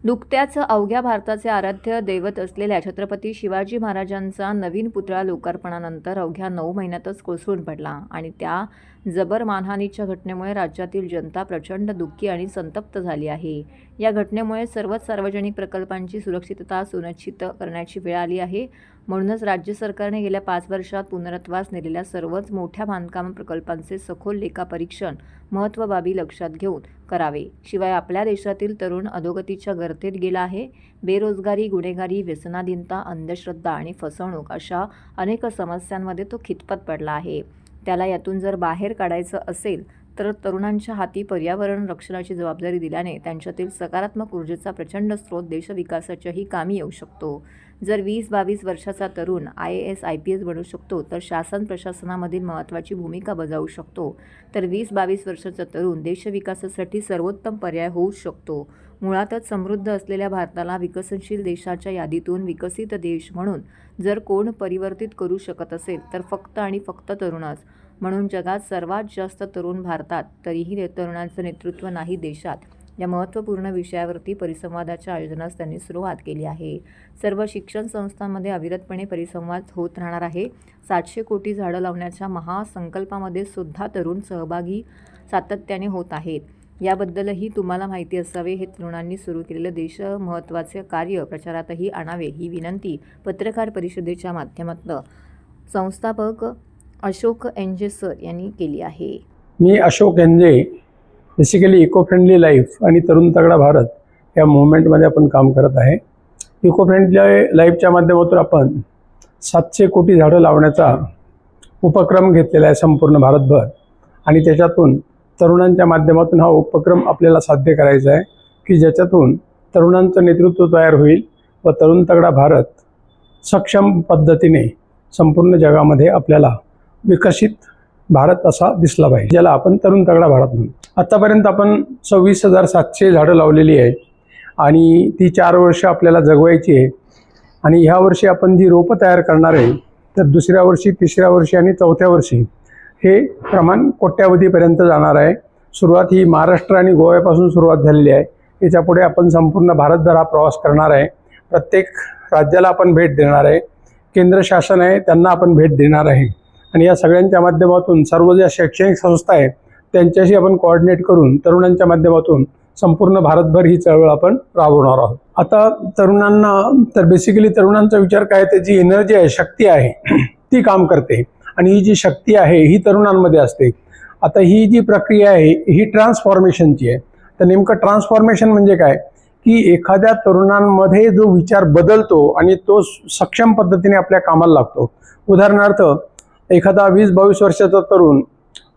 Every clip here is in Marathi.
नुकत्याच अवघ्या भारताचे आराध्य दैवत असलेल्या छत्रपती शिवाजी महाराजांचा नवीन पुतळा लोकार्पणानंतर अवघ्या 9 महिन्यातच कोसळून पडला आणि त्या जबर मानहानीच्या घटनेमुळे राज्यातील जनता प्रचंड दुःखी आणि संतप्त झाली आहे. या घटनेमुळे सर्वच सार्वजनिक प्रकल्पांची सुरक्षितता सुनिश्चित करण्याची वेळ आली आहे. म्हणूनच राज्य सरकारने गेल्या 5 वर्षात पुनरुत्थानास नेलेल्या सर्वच मोठ्या बांधकाम प्रकल्पांचे सखोल लेखापरीक्षण महत्त्व बाबी लक्षात घेऊन करावे. शिवाय आपल्या देशातील तरुण अधोगतीच्या गर्तेत गेला आहे. बेरोजगारी, गुन्हेगारी, व्यसनाधीनता, अंधश्रद्धा आणि फसवणूक अशा अनेक समस्यांमध्ये तो खितपत पडला आहे. त्याला यातून जर बाहेर काढायचं असेल तर तरुणांच्या हाती पर्यावरण रक्षणाची जबाबदारी दिल्याने त्यांच्यातील सकारात्मक ऊर्जेचा प्रचंड स्रोत देशविकासाच्याही कामी येऊ शकतो. जर 20-22 वर्षाचा तरुण IAS IPS बनू शकतो तर शासन प्रशासनामधील महत्त्वाची भूमिका बजावू शकतो, तर 20-22 वर्षाचा तरुण देशविकासासाठी सर्वोत्तम पर्याय होऊ शकतो. मुळातच समृद्ध असलेल्या भारताला विकसनशील देशाच्या यादीतून विकसित देश म्हणून जर कोण परिवर्तित करू शकत असेल तर फक्त आणि फक्त तरुणच. म्हणून जगात सर्वात जास्त तरुण भारतात, तरीही तरुणांचं नेतृत्व नाही देशात, या महत्त्वपूर्ण विषयावरती परिसंवादाच्या आयोजनास त्यांनी सुरुवात केली आहे. सर्व शिक्षण संस्थांमध्ये अविरतपणे परिसंवाद होत राहणार आहे. 700 कोटी झाडं लावण्याच्या महासंकल्पामध्ये सुद्धा तरुण सहभागी सातत्याने होत आहेत. याबद्दलही तुम्हाला माहिती असावे. हे तरुणांनी सुरू केलेलं देश महत्त्वाचे कार्य प्रचारातही आणावे ही विनंती पत्रकार परिषदेच्या माध्यमातून संस्थापक अशोक एंजे सर यांनी केली आहे. मी Ashok एंजे, basically eco friendly life आणि तरुण तगडा भारत या मुवमेंटमध्ये आपण काम करत आहे. इको फ्रेंडली लाईफच्या माध्यमातून आपण 700 कोटी झाडं लावण्याचा उपक्रम घेतलेला आहे संपूर्ण भारतभर आणि त्याच्यातून तरुणांच्या माध्यमातून हा उपक्रम आपल्याला साध्य करायचा आहे की ज्याच्यातून तरुणांचं नेतृत्व तयार होईल व तरुण तगडा भारत सक्षम पद्धतीने संपूर्ण जगामध्ये आपल्याला विकसित भारत असा दिसला पाहिजे, ज्याला आपण तरुण तगडा भारत म्हणू. आतापर्यंत आपण 26,700 झाडं लावलेली आहेत आणि ती 4 वर्ष आपल्याला जगवायची आहे आणि ह्या वर्षी आपण जी रोपं तयार करणार आहे तर दुसऱ्या वर्षी, तिसऱ्या वर्षी आणि चौथ्या वर्षी हे प्रमाण कोट्यावधीपर्यंत जाणार आहे. सुरुवात ही महाराष्ट्र आणि गोव्यापासून सुरुवात झालेली आहे. याच्यापुढे आपण संपूर्ण भारतभर हा प्रवास करणार आहे. प्रत्येक राज्याला आपण भेट देणार आहे. केंद्र शासन आहे त्यांना आपण भेट देणार आहे आणि या सगळ्यांच्या माध्यमातून सर्व ज्या शैक्षणिक संस्था आहेत त्यांच्याशी आपण कोऑर्डिनेट करून तरुणांच्या माध्यमातून संपूर्ण भारतभर ही चळवळ आपण राबवणार आहोत. आता तरुणांना तर बेसिकली तरुणांचा विचार काय, त्याची एनर्जी आहे, शक्ती आहे, ती काम करते आणि ही जी शक्ती आहे ही तरुणांमध्ये असते. आता ही जी प्रक्रिया आहे ही ट्रान्सफॉर्मेशनची आहे. तर नेमकं ट्रान्सफॉर्मेशन म्हणजे काय की एखाद्या तरुणांमध्ये जो विचार बदलतो आणि तो सक्षम पद्धतीने आपल्या कामाला लागतो. उदाहरणार्थ एखादा 20-22 वर्षाचा तरुण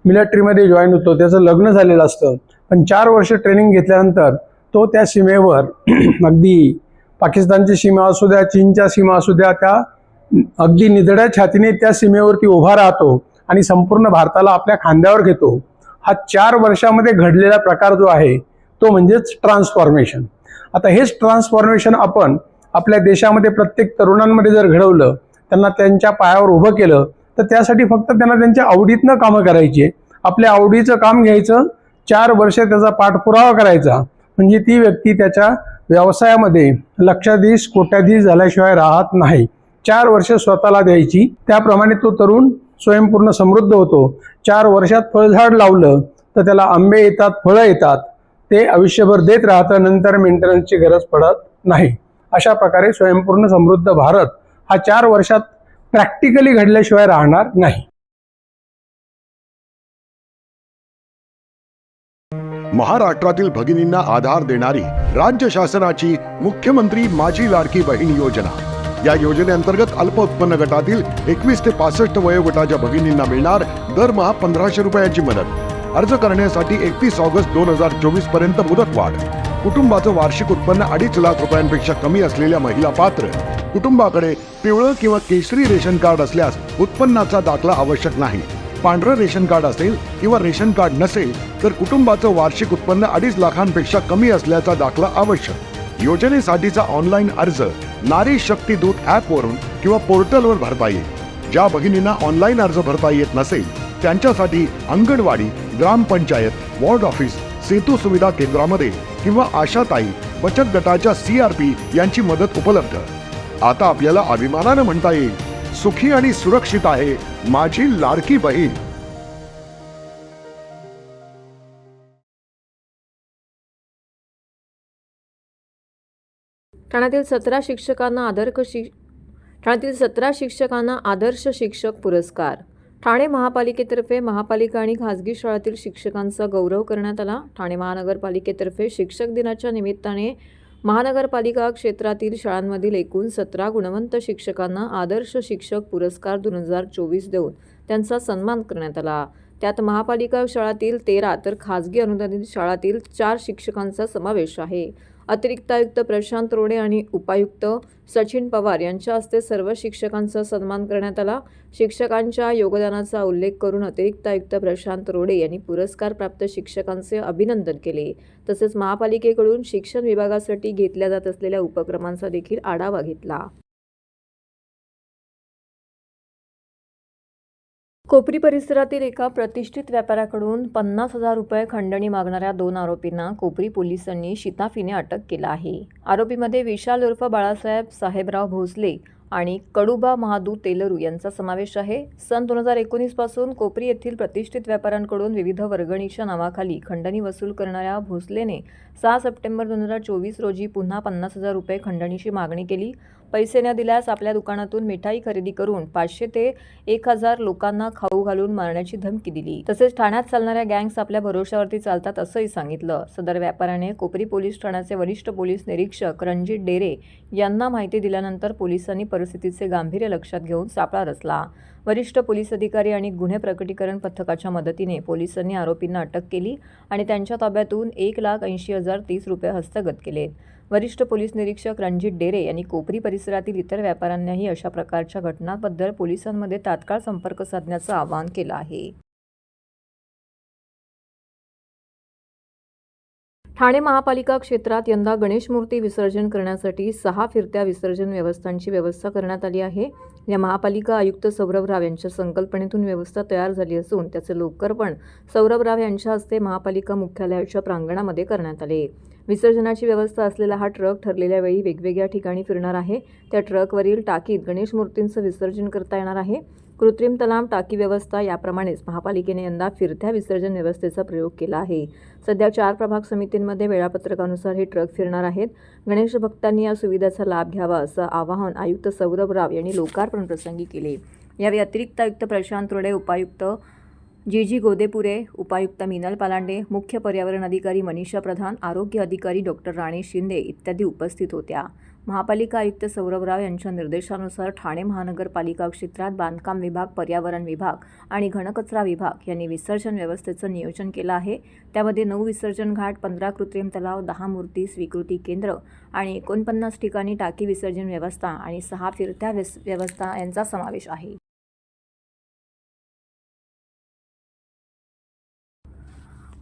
मिलिटरीमध्ये जॉईन होतो, त्याचं लग्न झालेलं असतं, पण 4 वर्ष ट्रेनिंग घेतल्यानंतर तो त्या सीमेवर अगदी पाकिस्तानची सीमा असू द्या, चीनच्या सीमा असू द्या, त्या अगदी निधड्या छातीने त्या सीमेवरती उभा राहतो आणि संपूर्ण भारताला आपल्या खांद्यावर घेतो. हा 4 वर्षामध्ये घडलेला प्रकार जो आहे तो म्हणजेच ट्रान्सफॉर्मेशन. आता हेच ट्रान्सफॉर्मेशन आपण आपल्या देशामध्ये प्रत्येक तरुणांमध्ये जर घडवलं, त्यांना त्यांच्या पायावर उभं केलं, तर त्यासाठी फक्त त्यांना त्यांच्या आवडीतनं कामं करायची आहे. आपल्या आवडीचं काम घ्यायचं, 4 वर्ष त्याचा पाठपुरावा करायचा, म्हणजे ती व्यक्ती त्याच्या व्यवसायामध्ये लक्षाधीश, कोट्याधीश झाल्याशिवाय राहत नाही. 4 वर्ष स्वतःला द्यायची, त्याप्रमाणे तो तरुण स्वयंपूर्ण समृद्ध होतो. 4 वर्षात फळझाड लावलं तर त्याला आंबे येतात, फळं येतात, ते आयुष्यभर देत राहतं, नंतर मेंटेनन्सची गरज पडत नाही. अशा प्रकारे स्वयंपूर्ण समृद्ध भारत हा 4 वर्षात प्रॅक्टिकली घडल्याशिवाय राहणार नाही. महाराष्ट्रातील भगिनींना आधार देणारी राज्य शासनाची मुख्यमंत्री माझी लाडकी बहीण योजना. या योजनेअंतर्गत अल्प उत्पन्न गटातील 21 ते 65 वयोगटाच्या भगिनींना मिळणार दरमहा 1,500 रुपयांची मदत. अर्ज करण्यासाठी 31 ऑगस्ट 2024 पर्यंत मुदतवाढ. कुटुंबाचं वार्षिक उत्पन्न 2.5 लाख रुपयांपेक्षा कमी असलेल्या महिला पात्र. कुटुंबाकडे पिवळं किंवा केशरी रेशन कार्ड असल्यास उत्पन्नाचा दाखला आवश्यक नाही. पांढरं रेशन कार्ड असेल किंवा रेशन कार्ड नसेल तर कुटुंबाचं वार्षिक उत्पन्न 2.5 लाखांपेक्षा कमी असल्याचा दाखला आवश्यक. योजनेसाठीचा ऑनलाईन अर्ज नारी शक्ती दूत ॲपवरून किंवा पोर्टलवर भरता येईल. ज्या भगिनींना ऑनलाईन अर्ज भरता येत नसेल त्यांच्यासाठी अंगणवाडी, ग्रामपंचायत, वॉर्ड ऑफिस, सेतू सुविधा केंद्रामध्ये किंवा आशाताई बचत गटाच्या CRP यांची मदत उपलब्ध. आता आपल्याला अभिमानानं म्हणता येईल, सुखी आणि सुरक्षित आहे माझी लाडकी बहीण. ठाण्यातील 17 शिक्षकांना आदर्श शिक्षक पुरस्कार. ठाणे महापालिकेतर्फे महापालिका आणि खासगी शाळांतील शिक्षकांचा गौरव करण्यात आला. ठाणे महानगरपालिकेतर्फे शिक्षक दिनाच्या निमित्ताने महानगरपालिका क्षेत्रातील शाळांमधील एकूण 17 गुणवंत शिक्षकांना आदर्श शिक्षक पुरस्कार 2024 देऊन त्यांचा सन्मान करण्यात आला. त्यात महापालिका शाळांतील 13 तर खासगी अनुदानित शाळांतील 4 शिक्षकांचा समावेश आहे. अतिरिक्त आयुक्त प्रशांत रोडे आणि उपायुक्त सचिन पवार यांच्या हस्ते सर्व शिक्षकांचा सन्मान करण्यात आला. शिक्षकांच्या योगदानाचा उल्लेख करून अतिरिक्त आयुक्त प्रशांत रोडे यांनी पुरस्कार प्राप्त शिक्षकांचे अभिनंदन केले. तसेच महापालिकेकडून शिक्षण विभागासाठी घेतल्या जात असलेल्या उपक्रमांचा देखील आढावा घेतला. कोपरी परिसरातील एका प्रतिष्ठित व्यापाऱ्याकडून 50,000 रुपये खंडणी मागणाऱ्या 2 आरोपींना कोपरी पोलिसांनी शिताफीने अटक केला आहे. आरोपीमध्ये विशाल उर्फ बाळासाहेब साहेबराव भोसले आणि कडुबा महादू तेलरू यांचा समावेश आहे. सन 2019 पासून कोपरी येथील प्रतिष्ठित व्यापाऱ्यांकडून विविध वर्गणीच्या नावाखाली खंडणी वसूल करणाऱ्या भोसलेने 6 सप्टेंबर 2024 रोजी पुन्हा 50,000 रुपये खंडणीची मागणी केली. पैसे न दिल्यास आपल्या दुकानातून मिठाई खरेदी करून 500 ते 1,000 लोकांना खाऊ घालून मारण्याची धमकी दिली. तसेच ठाण्यात चालणाऱ्या गँग्स आपल्या भरोशावरती चालतात असंही सांगितलं. सदर व्यापाऱ्याने कोपरी पोलीस ठाण्याचे वरिष्ठ पोलीस निरीक्षक रणजित डेरे यांना माहिती दिल्यानंतर पोलिसांनी परिस्थितीचे गांभीर्य लक्षात घेऊन सापळा रचला. वरिष्ठ पोलीस अधिकारी आणि गुन्हे प्रकटीकरण पथकाच्या मदतीने पोलिसांनी आरोपींना अटक केली आणि त्यांच्या ताब्यातून 1,80,030 रुपये हस्तगत केलेत. वरिष्ठ पोलीस निरीक्षक रणजित डेरे यांनी कोपरी परिसरातील इतर व्यापाऱ्यांनाही अशा प्रकारच्या घटनांबद्दल पोलिसांमध्ये तात्काळ संपर्क साधण्याचं आवाहन केलं आहे. ठाणे महापालिका क्षेत्रात यंदा गणेश मूर्ती विसर्जन करण्यासाठी 6 फिरत्या विसर्जन व्यवस्थांची व्यवस्था करण्यात आली आहे. या महापालिका आयुक्त सौरभ राव यांच्या संकल्पनेतून व्यवस्था तयार झाली असून त्याचे लोकार्पण सौरभ राव यांच्या हस्ते महापालिका मुख्यालयाच्या प्रांगणामध्ये करण्यात आले. विसर्जनाची व्यवस्था असलेला हा ट्रक ठरलेल्या वेळी वेगवेगळ्या ठिकाणी फिरणार आहे. त्या ट्रकवरील टाकीत गणेश मूर्तींचं विसर्जन करता येणार आहे. कृत्रिम तलाव टाकी व्यवस्था याप्रमाणेच महापालिकेने यंदा फिरत्या विसर्जन व्यवस्थेचा प्रयोग केला आहे. सध्या 4 प्रभाग समितींमध्ये वेळापत्रकानुसार हे ट्रक फिरणार आहेत. गणेश भक्तांनी या सुविधेचा लाभ घ्यावा असं आवाहन आयुक्त सौरभ राव यांनी लोकार्पण प्रसंगी केले. यावेळी अतिरिक्त आयुक्त प्रशांत रोडे, उपायुक्त जी गोदेपुरे, उपायुक्त मिनल पालांडे, मुख्य पर्यावरण अधिकारी मनीषा प्रधान, आरोग्य अधिकारी डॉक्टर राणे शिंदे इत्यादी उपस्थित होत्या. महापालिका आयुक्त सौरभ राव यांच्या निर्देशानुसार ठाणे महानगरपालिका क्षेत्रात बांधकाम विभाग, पर्यावरण विभाग आणि घनकचरा विभाग यांनी विसर्जन व्यवस्थेचं नियोजन केलं आहे. त्यामध्ये 9 विसर्जन घाट, 15 कृत्रिम तलाव, 10 मूर्ती स्वीकृती केंद्र आणि 49 ठिकाणी टाकी विसर्जन व्यवस्था आणि 6 फिरत्या व्यवस्था यांचा समावेश आहे.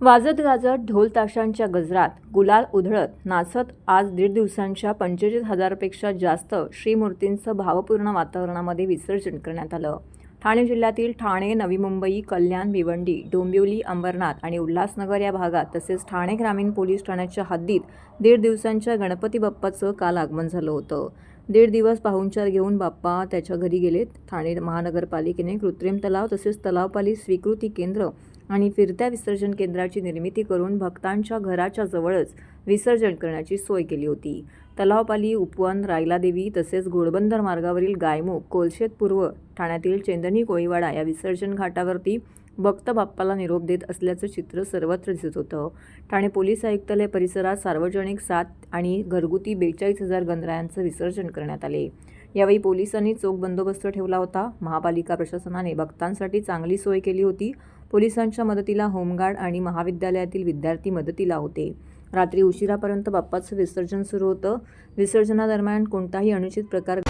वाजत गाजत ढोल ताशांच्या गजरात, गुलाल उधळत, नाचत आज 1.5 दिवसांच्या 45,000पेक्षा जास्त श्रीमूर्तींचं भावपूर्ण वातावरणामध्ये विसर्जन करण्यात आलं. ठाणे जिल्ह्यातील ठाणे, नवी मुंबई, कल्याण, भिवंडी, डोंबिवली, अंबरनाथ आणि उल्हासनगर या भागात तसेच ठाणे ग्रामीण पोलीस ठाण्याच्या हद्दीत 1.5 दिवसांच्या गणपती बाप्पाचं काल आगमन झालं होतं. 1.5 दिवस पाहुणचार घेऊन बाप्पा त्याच्या घरी गेलेत. ठाणे महानगरपालिकेने कृत्रिम तलाव तसेच तलावपाली स्वीकृती केंद्र आणि फिरत्या विसर्जन केंद्राची निर्मिती करून भक्तांच्या घराच्या जवळच विसर्जन करण्याची सोय केली होती. तलावपाली, उपवन, रायलादेवी तसेच घोडबंदर मार्गावरील गायमुख, कोलशेत पूर्व ठाण्यातील चेंदणी कोळीवाडा या विसर्जन घाटावरती भक्त बाप्पाला निरोप देत असल्याचं चित्र सर्वत्र दिसत होतं. ठाणे पोलीस आयुक्तालय परिसरात सार्वजनिक 7 आणि घरगुती 42,000 गणरायांचं विसर्जन करण्यात आले. यावेळी पोलिसांनी चोख बंदोबस्त ठेवला होता. महापालिका प्रशासनाने भक्तांसाठी चांगली सोय केली होती. पोलिसांच्या मदतीला होमगार्ड आणि महाविद्यालयातील विद्यार्थी मदतीला होते. रात्री उशिरापर्यंत बाप्पाचं विसर्जन सुरू होतं. विसर्जनादरम्यान कोणताही अनुचित प्रकार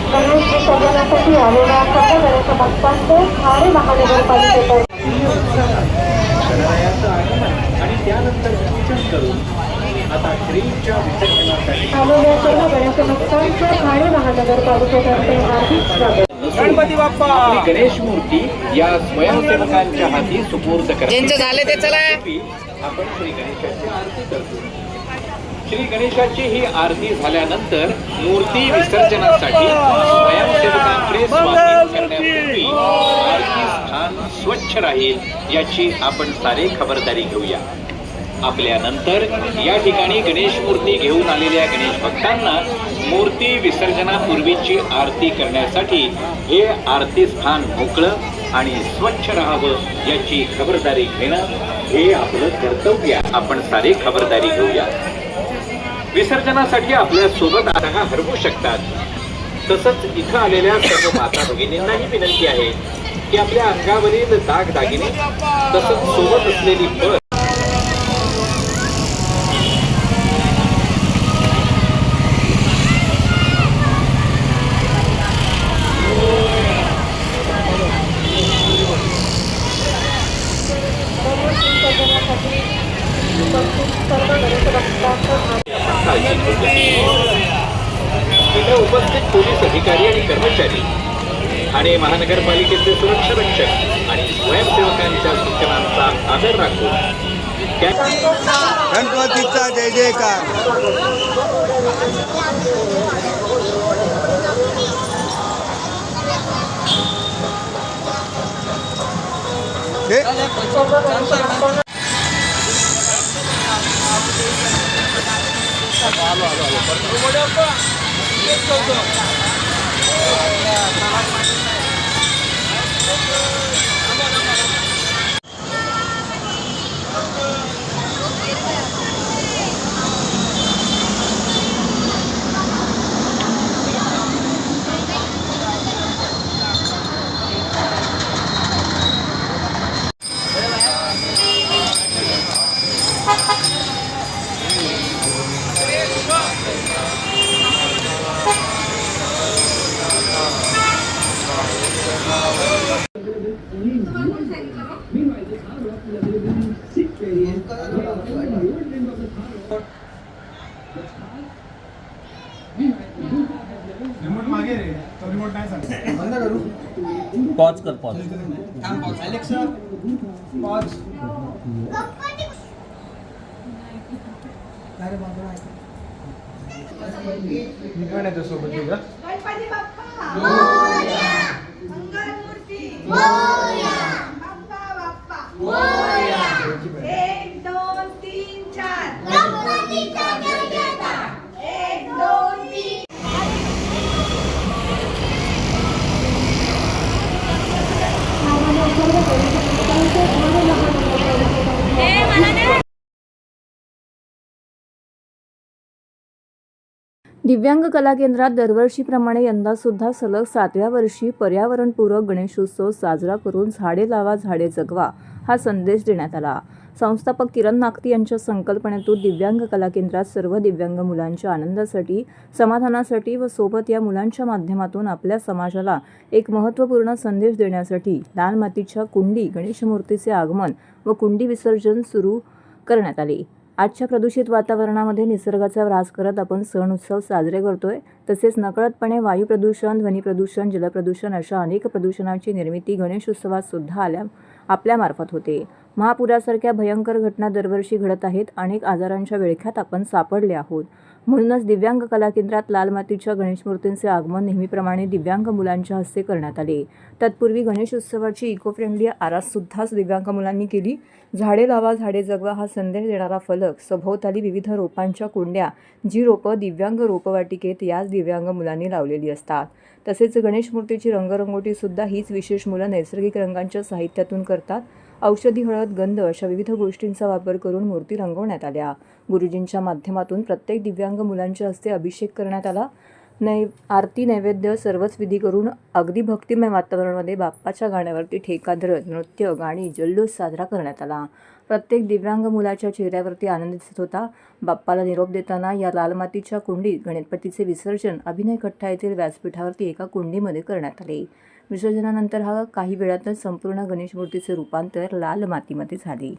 गणेश विसर्जनासाठी आलेल्या सर्व गणेश भक्तांचे ठाणे महानगरपालिकेतर्फे विवेचन करून आता श्रींच्या विसर्जनासाठी आलेल्या सर्व गणेशभक्तांचं ठाणे महानगरपालिकेतर्फे हार्दिक स्वागत. गणपती बाप्पा आपली गणेश मूर्ती या स्वयंसेवकांच्या हाती सुपूर्द करण्यासाठी आपण श्री गणेशाची आरती करतो. श्री गणेशाची ही आरती झाल्यानंतर मूर्ती विसर्जनासाठी स्वयंसेवकांकडे स्वागत करण्यापूर्वी आरती स्थान स्वच्छ राहील याची आपण सारे खबरदारी घेऊया. आपल्यानंतर या ठिकाणी गणेश मूर्ती घेऊन आलेल्या गणेश भक्तांना मूर्ती विसर्जनापूर्वीची आरती करण्यासाठी हे आरती स्थान मोकळं आणि स्वच्छ राहावं याची खबरदारी घेणं हे आपलं कर्तव्य. आपण सारे खबरदारी घेऊया. विसर्जनासाठी आपल्या सोबत आता हरवू शकतात. तसंच इथं आलेल्या सर्व माता भगिनींनाही विनंती आहे की आपल्या अंगावरील दाग दागिने तसंच सोबत असलेली बस इथे उपस्थित पोलीस अधिकारी आणि कर्मचारी आणि महानगरपालिकेचे सुरक्षा रक्षक आणि स्वयंसेवकांच्या सूचनांचा आदर राखून गणपतीचा जय जयकार. पॉज कर पॉज. गणपती बाप्पा मोरया, मंगलमूर्ती मोरया, बाप्पा बाप्पा मोरया. 1 2 3 4 गणपतीचा जय जयकार. 1 2 3 आलेल्या सर्व गणेशभक्तांचं ठाणे महानगरपालिकेतर्फे दिव्यांग कला केंद्रात दरवर्षीप्रमाणे यंदासुद्धा सलग 7व्या वर्षी पर्यावरणपूरक गणेशोत्सव साजरा करून झाडे लावा झाडे जगवा हा संदेश देण्यात आला. संस्थापक किरण नागती यांच्या संकल्पनेतून दिव्यांग कला केंद्रात सर्व दिव्यांग मुलांच्या आनंदासाठी, समाधानासाठी व सोबत या मुलांच्या माध्यमातून आपल्या समाजाला एक महत्त्वपूर्ण संदेश देण्यासाठी लाल मातीच्या कुंडी गणेशमूर्तीचे आगमन व कुंडी विसर्जन सुरू करण्यात आले. आजच्या प्रदूषित वातावरणामध्ये निसर्गाचा ऱ्हास करत आपण सण उत्सव साजरे करतोय. तसेच नकळतपणे वायू प्रदूषण, ध्वनी प्रदूषण, जलप्रदूषण अशा अनेक प्रदूषणाची निर्मिती गणेशोत्सवात सुद्धा आपल्यामार्फत होते. महापुरासारख्या भयंकर घटना दरवर्षी घडत आहेत. अनेक आजारांच्या विळख्यात आपण सापडले आहोत. म्हणूनच दिव्यांग कला केंद्रात लाल मातीच्या गणेशमूर्तींचे आगमन नेहमीप्रमाणे दिव्यांग मुलांच्या हस्ते करण्यात आले. तत्पूर्वी गणेशोत्सवाची इको फ्रेंडली आराससुद्धा दिव्यांग मुलांनी केली. झाडे लावा झाडे जगवा हा संदेश देणारा फलक, सभोवताली विविध रोपांच्या कुंड्या, जी रोपं दिव्यांग रोपवाटिकेत याच दिव्यांग मुलांनी लावलेली असतात. तसेच गणेशमूर्तीची रंगरंगोटीसुद्धा हीच विशेष मुलं नैसर्गिक रंगांच्या साहित्यातून करतात. औषधी, हळद, गंध अशा विविध गोष्टींचा वापर करून मूर्ती रंगवण्यात आल्या. गुरुजींच्या माध्यमातून प्रत्येक दिव्यांग मुलांच्या हस्ते अभिषेक करण्यात आला. आरती, नैवेद्य सर्वच विधी करून अगदी भक्तिमय वातावरणामध्ये बाप्पाच्या गाण्यावरती ठेका धरत नृत्य, गाणी, जल्लोष साजरा करण्यात आला. प्रत्येक दिव्यांग मुलाच्या चेहऱ्यावरती आनंद दिसत होता. बाप्पाला निरोप देताना या लाल मातीच्या कुंडीत गणपतीचे विसर्जन अभिनय कट्टा येथील व्यासपीठावरती एका कुंडीमध्ये करण्यात आले. विसर्जनानंतर काही वेळातच संपूर्ण गणेश मूर्तीचे रूपांतर लाल मातीमध्ये झाले.